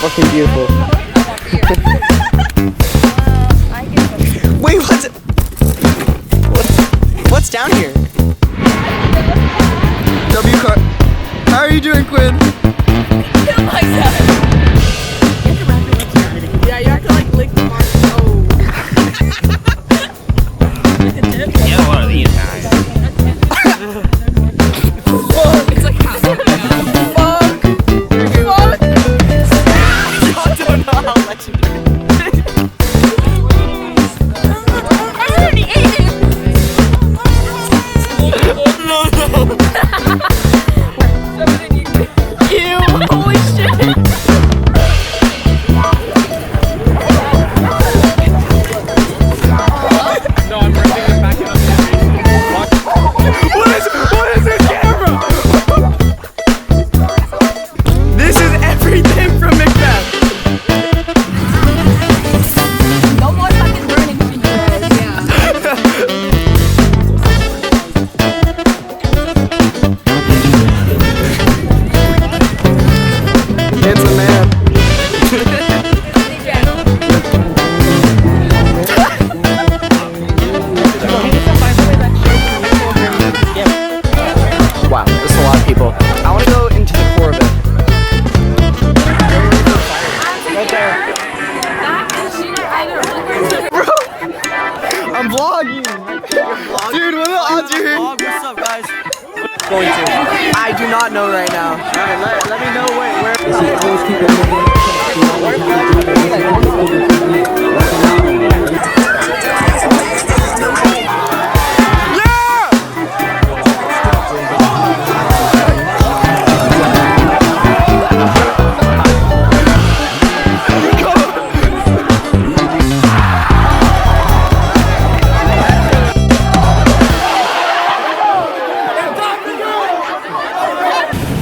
fucking beautiful. Wait, what's down here? W car. How are you doing, Quinn? Yeah, you have to like lick the mark. Oh. Yeah, one of these guys. It's like half. Fuck. I don't know how legendary. Ew, holy shit. No, I'm ripping it back up. What is this camera? This is everything from Macbeth. No more fucking burning videos. Yeah. It's a man. Wow, that's a lot of people. I want to go into the core of it. Right there. Bro, I'm vlogging. Dude, what the odds you're here? What's up, guys? Going to. I do not know right now. Alright, let me know where.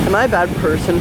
Am I a bad person